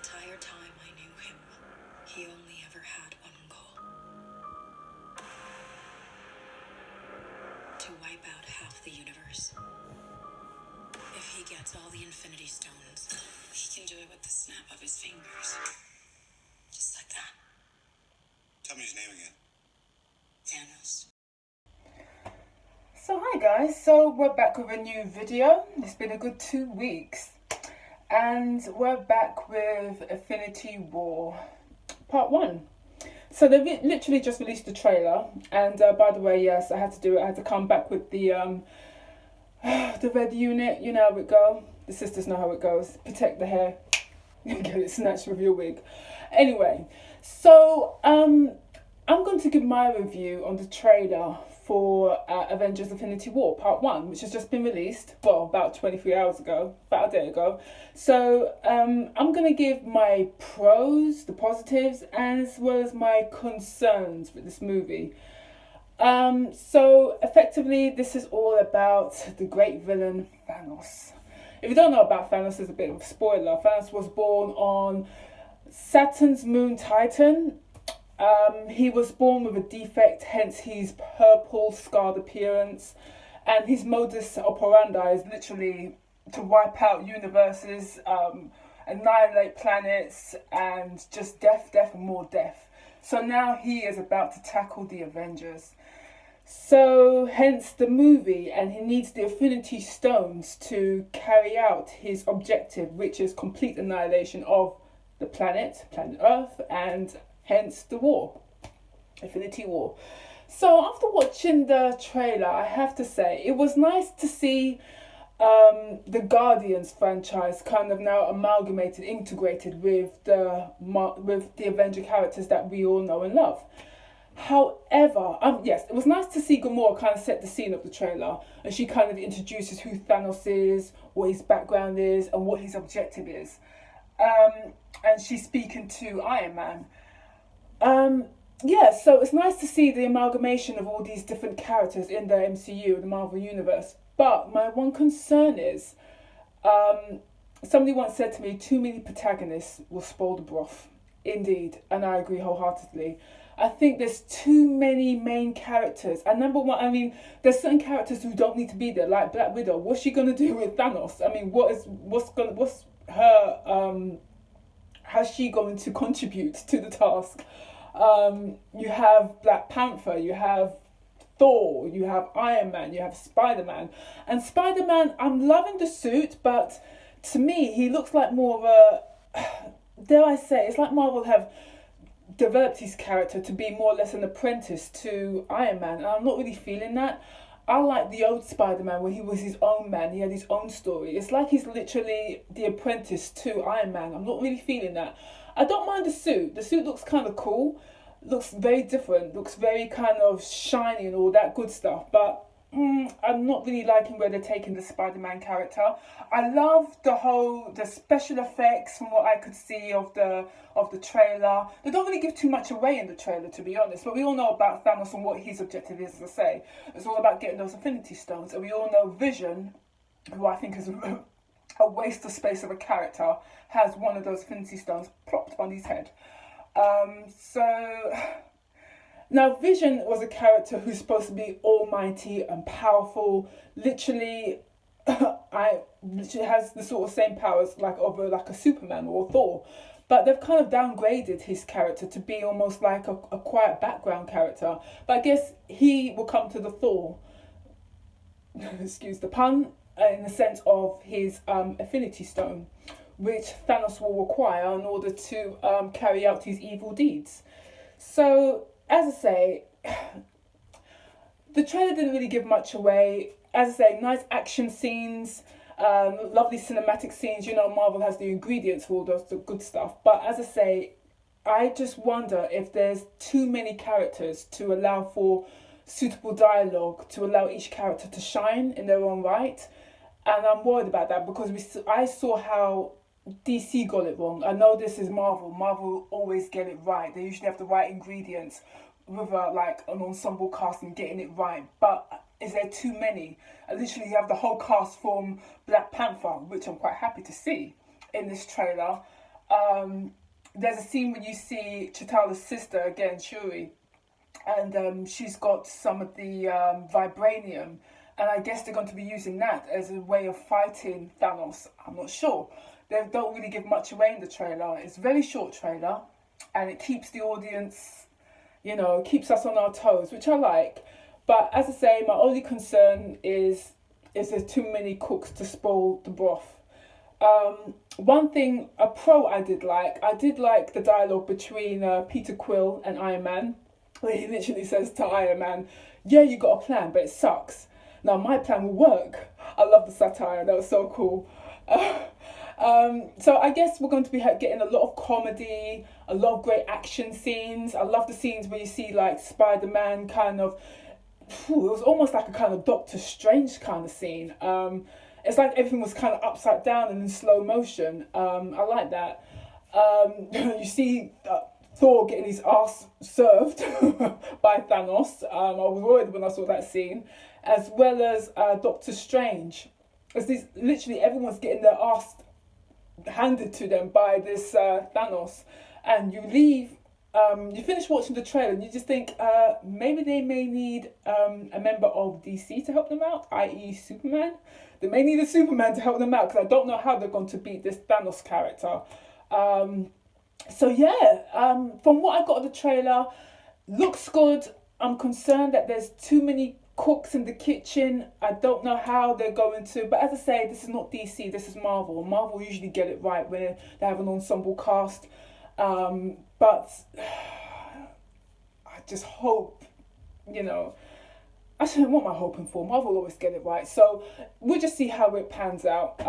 entire time I knew him, he only ever had one goal. To wipe out half the universe. If he gets all the Infinity Stones, he can do it with the snap of his fingers. Just like that. Tell me his name again. Thanos. So hi guys, so we're back with a new video. It's been a good 2 weeks and we're back with Infinity War Part 1. So they literally just released the trailer, and by the way, yes, I had to do it. I had to come back with the red unit. You know how it go. The sisters know how it goes. Protect the hair. Get it snatched with your wig. Anyway, so I'm going to give my review on the trailer for Avengers Infinity War Part 1, which has just been released, well, about 23 hours ago, about a day ago. So I'm going to give my pros, the positives, as well as my concerns with this movie. So effectively, this is all about the great villain Thanos. If you don't know about Thanos, there's a bit of a spoiler. Thanos was born on Saturn's moon Titan. He was born with a defect, hence his purple scarred appearance, and his modus operandi is literally to wipe out universes, annihilate planets, and just death and more death. So now he is about to tackle the Avengers. So hence the movie, and he needs the Affinity Stones to carry out his objective, which is complete annihilation of the planet Earth, and hence the war, Infinity War. So after watching the trailer, I have to say it was nice to see the Guardians franchise kind of now amalgamated, integrated with the Avenger characters that we all know and love. However, yes, it was nice to see Gamora kind of set the scene of the trailer, and she kind of introduces who Thanos is, what his background is, and what his objective is. And she's speaking to Iron Man. Yeah, so it's nice to see the amalgamation of all these different characters in the MCU, the Marvel Universe. But my one concern is, somebody once said to me, too many protagonists will spoil the broth. Indeed, and I agree wholeheartedly. I think there's too many main characters. And number one, I mean, there's certain characters who don't need to be there, like Black Widow. What's she gonna do with Thanos? I mean, what's her how's she going to contribute to the task? You have Black Panther, you have Thor, you have Iron Man, you have Spider-Man. And Spider-Man, I'm loving the suit, but to me, he looks like more of a, dare I say, it's like Marvel have developed his character to be more or less an apprentice to Iron Man. And I'm not really feeling that. I like the old Spider-Man when he was his own man. He had his own story. It's like he's literally the apprentice to Iron Man. I'm not really feeling that. I don't mind the suit. The suit looks kind of cool. Looks very different. Looks very kind of shiny and all that good stuff. But I'm not really liking where they're taking the Spider-Man character. I love the special effects from what I could see of the trailer. They don't really give too much away in the trailer, to be honest. But we all know about Thanos and what his objective is, as I say. It's all about getting those Infinity Stones. And we all know Vision, who I think is a waste of space of a character, has one of those Infinity Stones plopped on his head. So now Vision was a character who's supposed to be almighty and powerful. Literally, literally has the sort of same powers like a Superman or a Thor. But they've kind of downgraded his character to be almost like a quiet background character. But I guess he will come to the Thor, excuse the pun, in the sense of his Affinity Stone, which Thanos will require in order to carry out his evil deeds. So, as I say, the trailer didn't really give much away. As I say, nice action scenes, lovely cinematic scenes. You know, Marvel has the ingredients for all the good stuff. But as I say, I just wonder if there's too many characters to allow for suitable dialogue, to allow each character to shine in their own right. And I'm worried about that because I saw how DC got it wrong. I know this is Marvel. Marvel always get it right. They usually have the right ingredients with like an ensemble cast and getting it right. But is there too many? I literally have the whole cast from Black Panther, which I'm quite happy to see in this trailer. there's a scene where you see Chitala's sister again, Shuri, and she's got some of the vibranium, and I guess they're going to be using that as a way of fighting Thanos. I'm not sure. They don't really give much away in the trailer. It's a very short trailer, and it keeps the audience, keeps us on our toes, which I like. But as I say, my only concern is there's too many cooks to spoil the broth. One thing, a pro I did like the dialogue between Peter Quill and Iron Man, where he literally says to Iron Man, yeah, you got a plan, but it sucks. Now my plan will work. I love the satire, that was so cool. So I guess we're going to be getting a lot of comedy, a lot of great action scenes. I love the scenes where you see like Spider-Man kind of, it was almost like a kind of Doctor Strange kind of scene. It's like everything was kind of upside down and in slow motion. I like that. You see Thor getting his ass served by Thanos. I was worried when I saw that scene, as well as Doctor Strange. As these, literally everyone's getting their ass handed to them by this Thanos, and you finish watching the trailer and you just think maybe they may need a member of DC to help them out, i.e. Superman. They may need a Superman to help them out, because I don't know how they're going to beat this Thanos character. So yeah, from what I got of the trailer, looks good. I'm concerned that there's too many cooks in the kitchen. I don't know how they're going to, but as I say, this is not DC, this is Marvel. Marvel usually get it right when they have an ensemble cast. But I just hope, actually what am I hoping for? Marvel always get it right. So we'll just see how it pans out.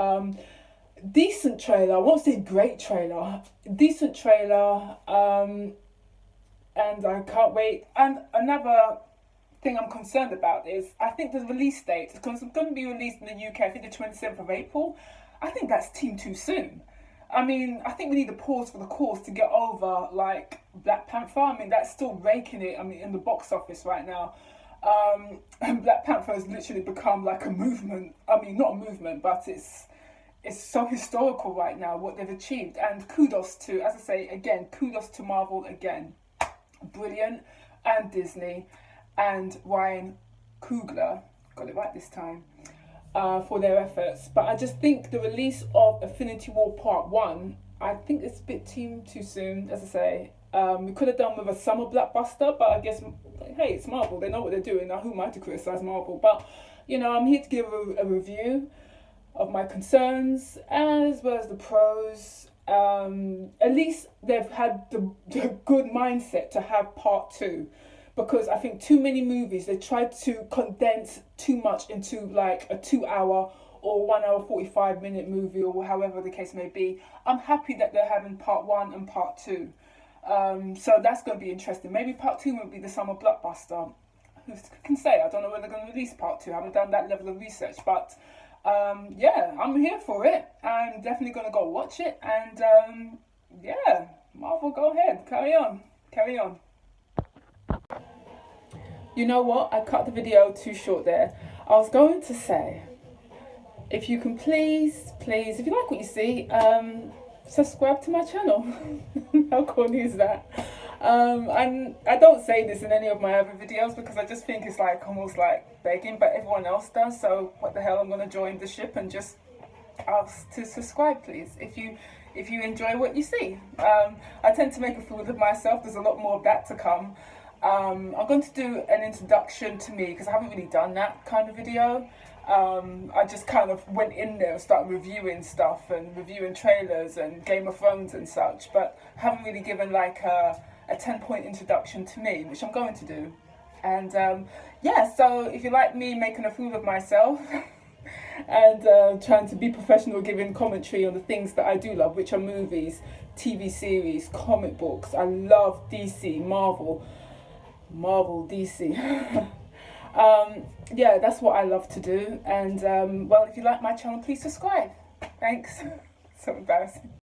Decent trailer, I won't say great trailer, decent trailer, and I can't wait. And another thing I'm concerned about is, I think the release date, because it's going to be released in the UK, I think the 27th of April, I think that's too soon. I mean, I think we need a pause for the course to get over, like, Black Panther. I mean, that's still raking it, in the box office right now. And Black Panther has literally become like a movement. I mean, not a movement, but it's so historical right now, what they've achieved. And kudos to, as I say, again, kudos to Marvel again. Brilliant. And Disney. And Ryan Coogler, got it right this time, for their efforts. But I just think the release of Infinity War Part 1, I think it's a bit too soon, as I say. We could have done with a summer blockbuster, but I guess, hey, it's Marvel, they know what they're doing. Now, who am I to criticise Marvel? But, I'm here to give a review of my concerns, as well as the pros. At least they've had the good mindset to have Part 2. Because I think too many movies, they tried to condense too much into like a 2 hour or 1 hour 45-minute movie, or however the case may be. I'm happy that they're having Part 1 and Part 2. So that's going to be interesting. Maybe Part 2 won't be the summer blockbuster. Who can say? I don't know when they're going to release Part 2. I haven't done that level of research. But yeah, I'm here for it. I'm definitely going to go watch it. And yeah, Marvel, go ahead. Carry on. You know what? I cut the video too short there. I was going to say, if you can please, if you like what you see, subscribe to my channel. How corny is that? And I don't say this in any of my other videos, because I just think it's like almost like begging, but everyone else does. So what the hell? I'm going to join the ship and just ask to subscribe, please, if you enjoy what you see. I tend to make a fool of myself. There's a lot more of that to come. I'm going to do an introduction to me, because I haven't really done that kind of video. I just kind of went in there and started reviewing stuff and reviewing trailers and Game of Thrones and such, but haven't really given like a 10-point introduction to me, which I'm going to do. And yeah, so if you like me making a fool of myself and trying to be professional, giving commentary on the things that I do love, which are movies, TV series, comic books. I love DC, Marvel, DC. Yeah, that's what I love to do. And well, if you like my channel, please subscribe. Thanks. So embarrassing.